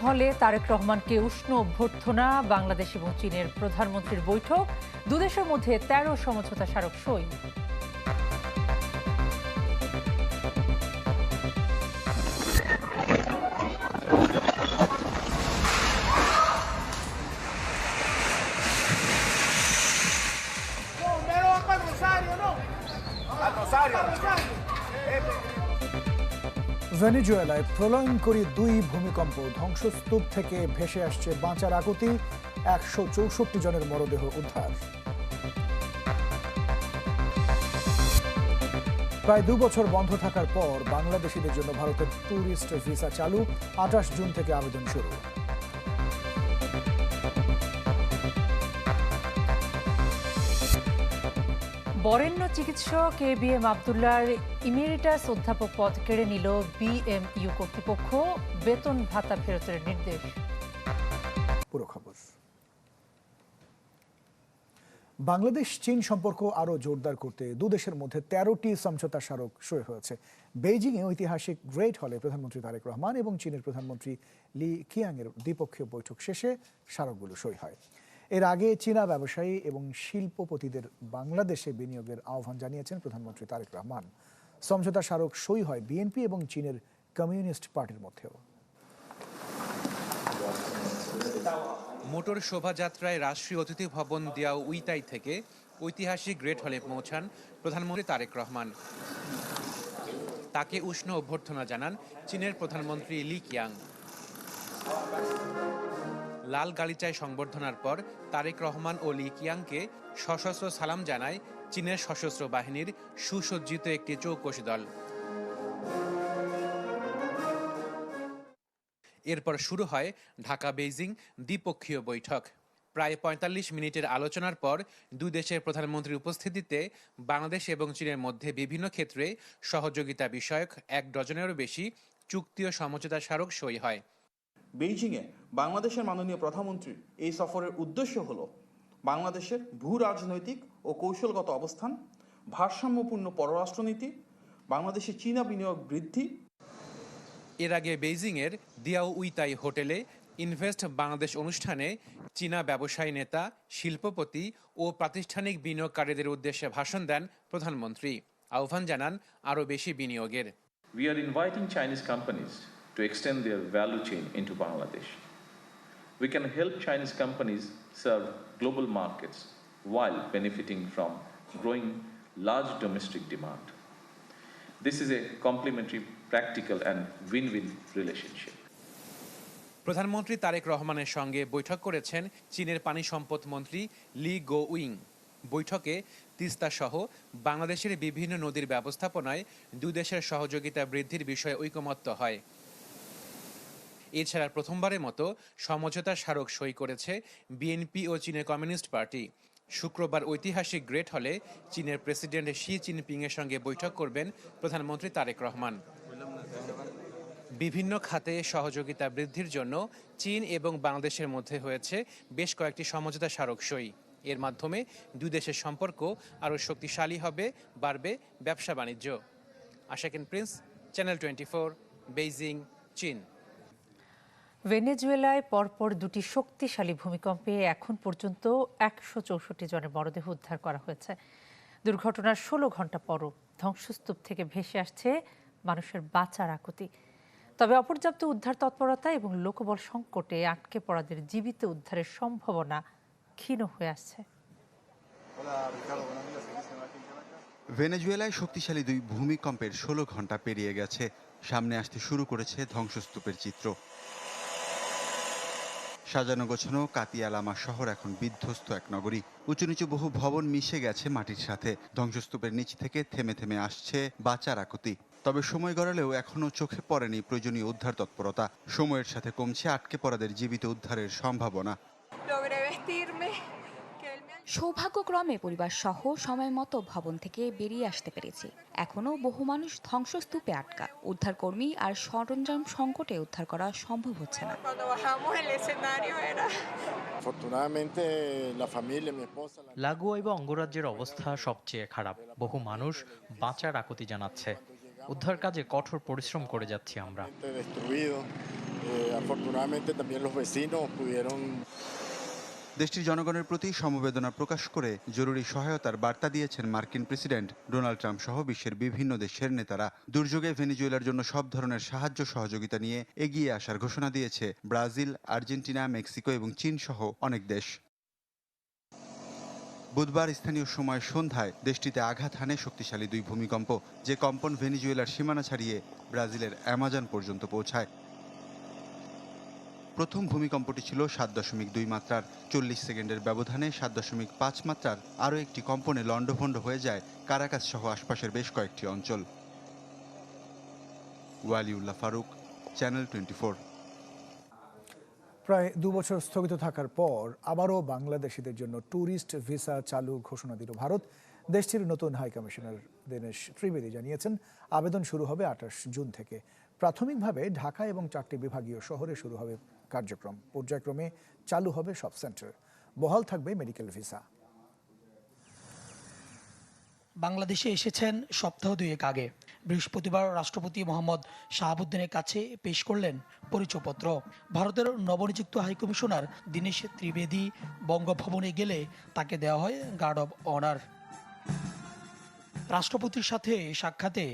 হলে তারেক রহমানকে উষ্ণ অভ্যর্থনা। বাংলাদেশ এবং চীনের প্রধানমন্ত্রীর বৈঠক, দুদেশের মধ্যে ১৩ সমঝোতা স্মারক সই। ভেনেজুয়েলায় প্রলয়ঙ্করী ২ ভূমিকম্প, ধ্বংসস্তূপ থেকে ভেসে আসছে বাঁচার আকুতি, ১৬৪ জনের মরদেহ উদ্ধার। প্রায় ২ বছর বন্ধ থাকার পর বাংলাদেশিদের জন্য ভারতের ট্যুরিস্ট ভিসা চালু, ২৮ জুন থেকে আবেদন শুরু। বরেণ্য চিকিৎসক এবিএম আবদুল্লাহর ইমেরিটাস অধ্যাপক পদ কেড়ে নিল বিএমইউ কর্তৃপক্ষ, বেতন ভাতা ফেরতের নির্দেশ। পুরো খবর। বাংলাদেশ চীন সম্পর্ক আরও জোরদার করতে দুদেশের মধ্যে ১৩টি সমঝোতা স্মারক সই হয়েছে। বেইজিংয়ে ঐতিহাসিক গ্রেট হলে প্রধানমন্ত্রী তারেক রহমান এবং চীনের প্রধানমন্ত্রী লি কিয়াংয়ের দ্বিপক্ষীয় বৈঠক শেষে স্মারকগুলো সই হয়। এর আগে চীনা ব্যবসায়ী এবং শিল্পপতিদের বাংলাদেশে বিনিয়োগের আহ্বান জানিয়েছেন প্রধানমন্ত্রী তারেক রহমান। সমঝোতা স্মারক সই হয় বিএনপি এবং চীনের কমিউনিস্ট পার্টির মধ্যেও। মোটর শোভাযাত্রায় রাষ্ট্রীয় অতিথি ভবন দিয়াও উইতাই থেকে ঐতিহাসিক গ্রেট হলে পৌঁছান প্রধানমন্ত্রী তারেক রহমান। তাকে উষ্ণ অভ্যর্থনা জানান চীনের প্রধানমন্ত্রী লি কিয়াং। লাল গালিচায় সংবর্ধনার পর তারেক রহমান ও লি কিয়াংকে সশস্ত্র সালাম জানায় চীনের সশস্ত্র বাহিনীর সুসজ্জিত একটি চৌকশি দল। এরপর শুরু হয় ঢাকা বেইজিং দ্বিপক্ষীয় বৈঠক। প্রায় ৪৫ মিনিটের আলোচনার পর দুই দেশের প্রধানমন্ত্রীর উপস্থিতিতে বাংলাদেশ এবং চীনের মধ্যে বিভিন্ন ক্ষেত্রে সহযোগিতা বিষয়ক ১ ডজনেরও বেশি চুক্তি ও সমঝোতা স্মারক সই হয়। বেইজিংয়ে বাংলাদেশের মাননীয় প্রধানমন্ত্রীর এই সফরের উদ্দেশ্য হল বাংলাদেশের ভূ রাজনৈতিক ও কৌশলগত অবস্থান, ভারসাম্যপূর্ণ পররাষ্ট্রনীতি, বাংলাদেশে চীনা বিনিয়োগ বৃদ্ধি। এর আগে বেইজিংয়ের দিয়াও উইতাই হোটেলে ইনভেস্ট বাংলাদেশ অনুষ্ঠানে চীনা ব্যবসায়ী নেতা, শিল্পপতি ও প্রাতিষ্ঠানিক বিনিয়োগকারীদের উদ্দেশ্যে ভাষণ দেন প্রধানমন্ত্রী। আহ্বান জানান আরও বেশি বিনিয়োগের। We are inviting Chinese companies to extend their value chain into Bangladesh. We can help Chinese companies serve global markets while benefiting from growing large domestic demand. This is a complementary, practical and win-win relationship. প্রধানমন্ত্রী তারেক রহমানের সঙ্গে বৈঠক করেছেন চীনের পানি সম্পদ মন্ত্রী লি গো wing. বৈঠকে তিস্তা সহ বাংলাদেশের বিভিন্ন নদীর ব্যবস্থাপনায় দুই দেশের সহযোগিতা বৃদ্ধির বিষয়ে ঐকমত্য হয়। এছাড়া প্রথমবারের মতো সমঝোতা স্মারক সই করেছে বিএনপি ও চীনের কমিউনিস্ট পার্টি। শুক্রবার ঐতিহাসিক গ্রেট হলে চীনের প্রেসিডেন্ট শি জিনপিং এর সঙ্গে বৈঠক করবেন প্রধানমন্ত্রী তারেক রহমান। বিভিন্ন খাতে সহযোগিতা বৃদ্ধির জন্য চীন এবং বাংলাদেশের মধ্যে হয়েছে বেশ কয়েকটি সমঝোতা স্মারক সই। এর মাধ্যমে দুই দেশের সম্পর্ক আরও শক্তিশালী হবে, বাড়বে ব্যবসা বাণিজ্য। আশাকিন প্রিন্স, চ্যানেল 24, বেইজিং, চীন। ভেনেজুয়েলায় পরপর দুটি শক্তিশালী ভূমিকম্পে এখন পর্যন্ত ১৬৪ জনের মরদেহ উদ্ধার করা হয়েছে। দুর্ঘটনার ১৬ ঘন্টা পরও ধ্বংসস্তূপ থেকে ভেসে আসছে মানুষের বাঁচার আকুতি। তবে অপর্যাপ্ত উদ্ধার তৎপরতা এবং লোকবল সংকটে আটকে পড়াদের জীবিত উদ্ধারের সম্ভাবনা ক্ষীণ হয়ে আসছে। ভেনেজুয়েলায় শক্তিশালী ২ ভূমিকম্পের ১৬ ঘন্টা পেরিয়ে গেছে। সামনে আসতে শুরু করেছে ধ্বংসস্তূপের চিত্র। সাজানো গোছানো কাতিয়ালামা শহর এখন বিধ্বস্ত এক নগরী। উঁচু নিচু বহু ভবন মিশে গেছে মাটির সাথে। ধ্বংসস্তূপের নিচ থেকে থেমে থেমে আসছে বাঁচার আকুতি। তবে সময় গড়ালেও এখনও চোখে পড়েনি প্রয়োজনীয় উদ্ধার তৎপরতা। সময়ের সাথে কমছে আটকে পড়াদের জীবিত উদ্ধারের সম্ভাবনা। সৌভাগ্যক্রমে পরিবার সহ সময় মতো ভবন থেকে বেরিয়ে আসতে পেরেছি। এখনও বহু মানুষ ধ্বংসস্তূপে আটকা। উদ্ধারকর্মী আর সরঞ্জাম সংকটে উদ্ধার করা সম্ভব হচ্ছে না। লাগোয়া এবং অঙ্গরাজ্যের অবস্থা সবচেয়ে খারাপ। বহু মানুষ বাঁচার আকুতি জানাচ্ছে। উদ্ধার কাজে কঠোর পরিশ্রম করে যাচ্ছি আমরা। Afortunadamente también los vecinos pudieron. দেশটির জনগণের প্রতি সমবেদনা প্রকাশ করে জরুরি সহায়তার বার্তা দিয়েছেন মার্কিন প্রেসিডেন্ট ডোনাল্ড ট্রাম্প সহ বিশ্বের বিভিন্ন দেশের নেতারা। দুর্যোগে ভেনেজুয়েলার জন্য সব ধরনের সাহায্য সহযোগিতা নিয়ে এগিয়ে আসার ঘোষণা দিয়েছে ব্রাজিল, আর্জেন্টিনা, মেক্সিকো এবং চীন সহ অনেক দেশ। বুধবার স্থানীয় সময় সন্ধ্যায় দেশটিতে আঘাত হানে শক্তিশালী 2 ভূমিকম্প, যে কম্পন ভেনেজুয়েলার সীমানা ছাড়িয়ে ব্রাজিলের অ্যামাজন পর্যন্ত পৌঁছায়। প্রথম ভূমিকম্পটি ছিল 7.2 মাত্রার। 40 সেকেন্ডের ব্যবধানে 7.5 মাত্রার আরও একটি কম্পনে লণ্ডভণ্ড হয়ে যায় কারাকাস সহ আশপাশের বেশ কয়েকটি অঞ্চল। ওয়ালিউল্লাহ ফারুক, চ্যানেল 24। প্রায় 2 বছর স্থগিত থাকার পর আবারও বাংলাদেশিদের জন্য ট্যুরিস্ট ভিসা চালুর ঘোষণা দিল ভারত। দেশটির নতুন হাই কমিশনার দীনেশ ত্রিবেদী জানিয়েছেন, আবেদন শুরু হবে 28 জুন থেকে। প্রাথমিকভাবে ঢাকা এবং 4টি বিভাগীয় শহরে শুরু হবে কার্যক্রম। পর্যায়ক্রমে চালু হবে সব সেন্টার। বহাল থাকবে মেডিকেল ভিসা। বাংলাদেশে এসেছেন সপ্তাহ 2 আগে। বৃহস্পতিবার রাষ্ট্রপতি মোহাম্মদ শাহাবুদ্দিনের কাছে পেশ করলেন পরিচয়পত্র। ভারতের নবনিযুক্ত হাইকমিশনার দীনেশ ত্রিবেদী বঙ্গভবনে গেলে তাকে দেওয়া হয় গার্ড অব অনার। রাষ্ট্রপতির সাথে সাক্ষাতে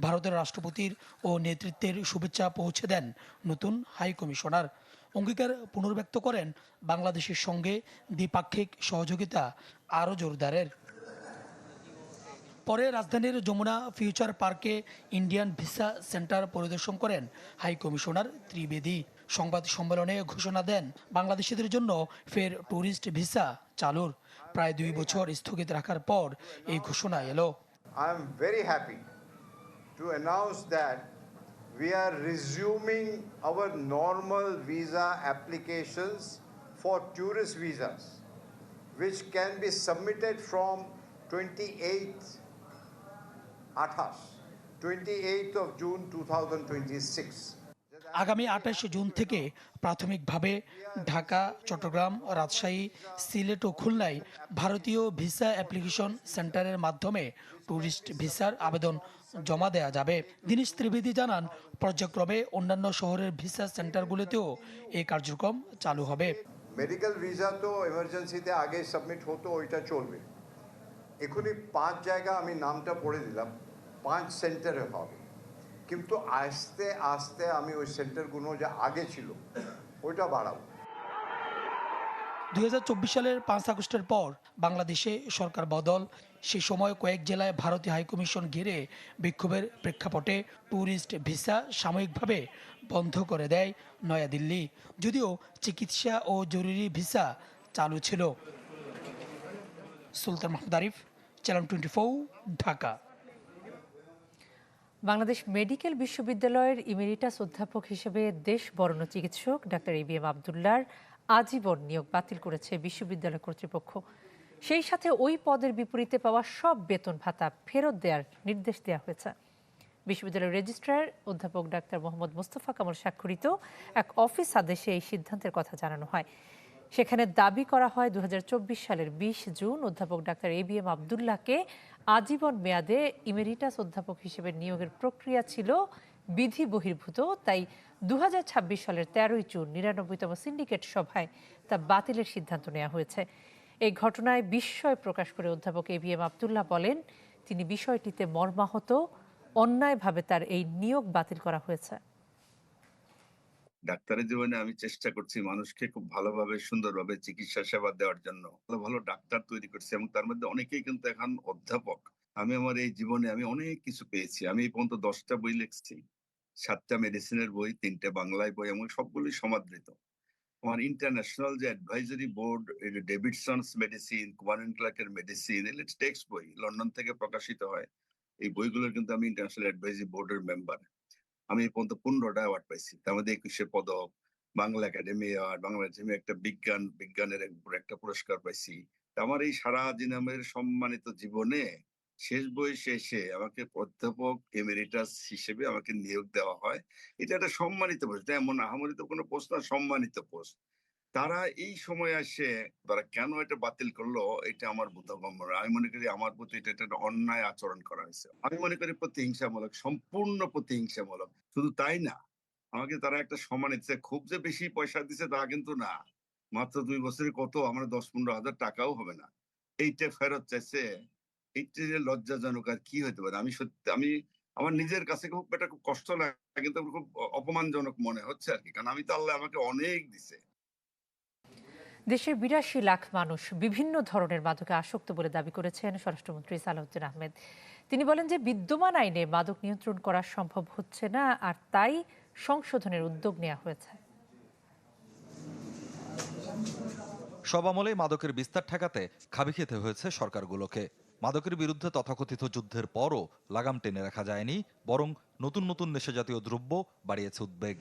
ভারতের রাষ্ট্রপতির ও নেতৃত্বের শুভেচ্ছা পৌঁছে দেন নতুন হাই কমিশনার। অঙ্গীকার পুনর্ব্যক্ত করেন বাংলাদেশের সঙ্গে দ্বিপাক্ষিক সহযোগিতা আরও জোরদারের। পরে রাজধানীর যমুনা ফিউচার পার্কে ইন্ডিয়ান ভিসা সেন্টার পরিদর্শন করেন হাই কমিশনার ত্রিবেদী। সংবাদ সম্মেলনে ঘোষণা দেন বাংলাদেশিদের জন্য ফের ট্যুরিস্ট ভিসা চালুর। প্রায় 2 বছর স্থগিত রাখার পর এই ঘোষণা এলো। I am very happy to announce that we are resuming our normal visa applications for tourist visas, which can be submitted from 28th of June 2026. আগামী 28 জুন থেকে প্রাথমিকভাবে ঢাকা, চট্টগ্রাম, রাজশাহী, সিলেট ও খুলনায় ভারতীয় ভিসা অ্যাপ্লিকেশন সেন্টারের মাধ্যমে ট্যুরিস্ট ভিসার আবেদন জমা দেওয়া যাবে। দীনেশ ত্রিবেদী জানান, পর্যায়ক্রমে অন্যান্য শহরের ভিসা সেন্টারগুলোতেও এই কার্যক্রম চালু হবে। মেডিকেল ভিসা তো এমার্জেন্সিতে আগে সাবমিট হতো, ওইটা চলবে। এখনই 5 জায়গা আমি নামটা পড়ে দিলাম, 5 সেন্টারে হবে। কিন্তু আস্তে আস্তে আমি ওই সেন্টারগুলো যা আগে ছিল ওইটা বাড়াবো। 2024 সালের 5 আগস্টের পর বাংলাদেশে সরকার বদল। সে সময় কয়েক জেলায় ভারতীয় হাইকমিশন ঘিরে বিক্ষোভের প্রেক্ষাপটে ট্যুরিস্ট ভিসা সাময়িকভাবে বন্ধ করে দেয় নয়াদিল্লি, যদিও চিকিৎসা ও জরুরি ভিসা চালু ছিল। সুলতান মাহমুদ আরিফ, চ্যানেল 24, ঢাকা। বাংলাদেশ মেডিকেল বিশ্ববিদ্যালয়ের ইমেরিটাস অধ্যাপক হিসেবে দেশ বরেণ্য চিকিৎসক ডাক্তার ABM আবদুল্লাহর আজীবন নিয়োগ বাতিল করেছে বিশ্ববিদ্যালয় কর্তৃপক্ষ। সেই সাথে ওই পদের বিপরীতে পাওয়া সব বেতন ভাতা ফেরত দেওয়ার নির্দেশ দেওয়া হয়েছে। বিশ্ববিদ্যালয়ের রেজিস্ট্রার অধ্যাপক ডাক্তার মোহাম্মদ মোস্তফা কামাল স্বাক্ষরিত এক অফিস আদেশে এই সিদ্ধান্তের কথা জানানো হয়। সেখানে দাবি করা হয় 2024 সালের 20 জুন অধ্যাপক ডাক্তার ABM আবদুল্লাহকে আজীবন মেয়াদে ইমেরিটাস অধ্যাপক হিসেবে নিয়োগের প্রক্রিয়া ছিল বিধি বহির্ভূত। তাই 2026 সালের 13 জুন 99তম সিন্ডিকেট সভায় তা বাতিলের সিদ্ধান্ত নেওয়া হয়েছে। এই ঘটনায় বিস্ময় প্রকাশ করে অধ্যাপক ABM আবদুল্লাহ বলেন, তিনি বিষয়টিতে মর্মাহত। অন্যায়ভাবে তার এই নিয়োগ বাতিল করা হয়েছে। ডাক্তারের জীবনে আমি চেষ্টা করছি মানুষকে খুব ভালোভাবে সুন্দরভাবে চিকিৎসা সেবা দেওয়ার জন্য। ভালো ভালো ডাক্তার তৈরি করছি এবং তার মধ্যে অনেকেই কিন্তু এখন অধ্যাপক। আমি আমার এই জীবনে আমি অনেক কিছু পেয়েছি। আমি এই পর্যন্ত 10টা বই লিখছি, 7টা মেডিসিনের বই, 3টে বাংলায় বই এবং সবগুলোই সমাদৃত। আমার ইন্টারন্যাশনাল যে অ্যাডভাইজারি বোর্ড, ডেভিডসনস মেডিসিন, কুমারন ক্লার্কের মেডিসিন, এগুলো টেক্সট বই লন্ডন থেকে প্রকাশিত হয়। এই বইগুলোর কিন্তু আমি ইন্টারন্যাশনাল অ্যাডভাইজারি বোর্ডের মেম্বার। আমি এই পর্যন্ত 15টা অ্যাওয়ার্ড পাইছি, তার মধ্যে 21শে পদক, Bangla academy award, Bangla academy একটা বিজ্ঞানের একটা পুরস্কার পাইছি। আমার এই সারা দিনের সম্মানিত জীবনে শেষ বয়সে এসে আমাকে অধ্যাপক এমেরিটাস হিসেবে আমাকে নিয়োগ দেওয়া হয়। এটা একটা সম্মানিত পোস্ট, এমন আহামরিত কোনো পোস্ট না, সম্মানিত পোস্ট। তারা এই সময় আসে তারা কেন এটা বাতিল করলো, এটা আমার বোধগম্য না। আমি মনে করি আমার প্রতি এটা একটা অন্যায় আচরণ করা হয়েছে। আমি মনে করি প্রতিহিংসামূলক, সম্পূর্ণ প্রতিহিংসামূলক। শুধু তাই না, আমাকে তারা একটা সম্মান দিচ্ছে, খুব যে বেশি পয়সা দিচ্ছে তা কিন্তু না, মাত্র 2 বছরে কত আমার 10-15 হাজার টাকাও হবে না, এইটা ফেরত চাইছে। এইটা যে লজ্জাজনক আর কি হতে পারে। আমি সত্যি আমার নিজের কাছে খুব এটা খুব কষ্ট লাগে, কিন্তু খুব অপমানজনক মনে হচ্ছে আর কি, কারণ আমি তো আল্লাহ আমাকে অনেক দিছে। দেশের ৮২ লাখ মানুষ বিভিন্ন ধরনের মাদকে আসক্ত বলে দাবি করেছেন স্বরাষ্ট্রমন্ত্রী সালাউদ্দিন আহমেদ। তিনি বলেন যে বিদ্যমান আইনে মাদক নিয়ন্ত্রণ করা সম্ভব হচ্ছে না, আর তাই সংশোধনের উদ্যোগ নেওয়া হয়েছে। সব আমলেই মাদকের বিস্তার ঠেকাতে খাবি খেতে হয়েছে সরকারগুলোকে। মাদকের বিরুদ্ধে তথাকথিত যুদ্ধের পরও লাগাম টেনে রাখা যায়নি, বরং নতুন নতুন নেশাজাতীয় দ্রব্য বাড়িয়েছে উদ্বেগ।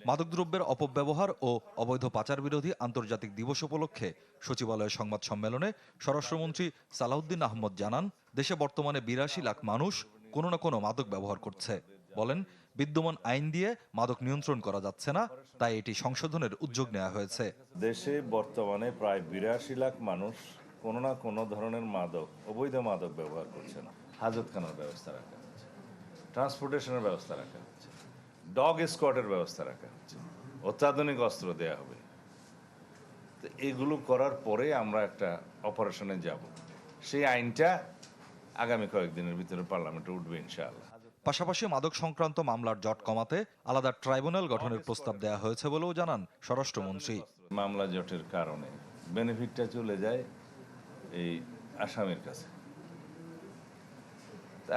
মাদকদ্রব্যের অপব্যবহার ও অবৈধ পাচার বিরোধী আন্তর্জাতিক দিবস উপলক্ষে সচিবালয়ের সংবাদ সম্মেলনে স্বরাষ্ট্রমন্ত্রী সালাউদ্দিন আহমদ জানান, দেশে বর্তমানে ৮২ লাখ মানুষ কোনো না কোনো মাদক ব্যবহার করছে। বলেন, বিদ্যমান আইন দিয়ে মাদক নিয়ন্ত্রণ করা যাচ্ছে না, তাই এটি সংশোধনের উদ্যোগ নেওয়া হয়েছে। দেশে বর্তমানে প্রায় ৮২ লাখ মানুষ কোনো না কোনো ধরনের মাদক, অবৈধ মাদক ব্যবহার করছে না। হাজতখানার ব্যবস্থা রাখা হচ্ছে, ট্রান্সপোর্টেশনের ব্যবস্থা রাখা হচ্ছে, ডগ স্কোয়াডের ব্যবস্থা রাখা হচ্ছে, অত্যাধুনিক অস্ত্র দেয়া হবে। তো এগুলো করার পরে আমরা একটা অপারেশনে যাব। সেই আইনটা আগামী কয়েকদিনের ভিতরে পার্লামেন্টে উঠবে ইনশাআল্লাহ। পাশাপাশি মাদক সংক্রান্ত মামলার জট কমাতে আলাদা ট্রাইব্যুনাল গঠনের প্রস্তাব দেওয়া হয়েছে বলেও জানান স্বরাষ্ট্রমন্ত্রী। মামলা জটের কারণে বেনিফিটটা চলে যায় এই আসামির কাছে।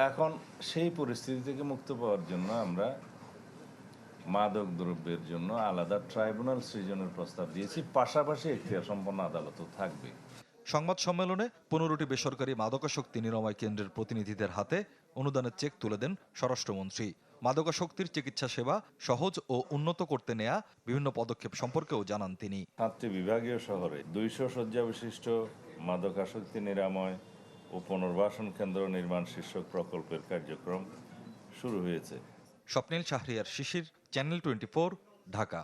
এখন সেই পরিস্থিতি থেকে মুক্ত পাওয়ার জন্য আমরা মাদক দ্রব্যের জন্য আলাদা ট্রাইব্যুনাল সৃজনের প্রস্তাব দিয়েছি, পাশাপাশি এখতিয়ার সম্পন্ন আদালতও থাকবে। সংবাদ সম্মেলনে 15টি বেসরকারি মাদকাসক্তি নিরাময় কেন্দ্রের প্রতিনিধিদের হাতে অনুদানের চেক তুলে দেন স্বরাষ্ট্রমন্ত্রী। মাদকাসক্তির চিকিৎসা সেবা সহজ ও উন্নত করতে নেয়া বিভিন্ন পদক্ষেপ সম্পর্কেও জানান তিনি। 7টি বিভাগীয় শহরে 200 শয্যা বিশিষ্ট মাদকাসক্তি নিরাময় ও পুনর্বাসন কেন্দ্র নির্মাণ শীর্ষক প্রকল্পের কার্যক্রম শুরু হয়েছে। স্বপ্নিল শাহরিয়ার শিশির, চ্যানেল 24, ঢাকা।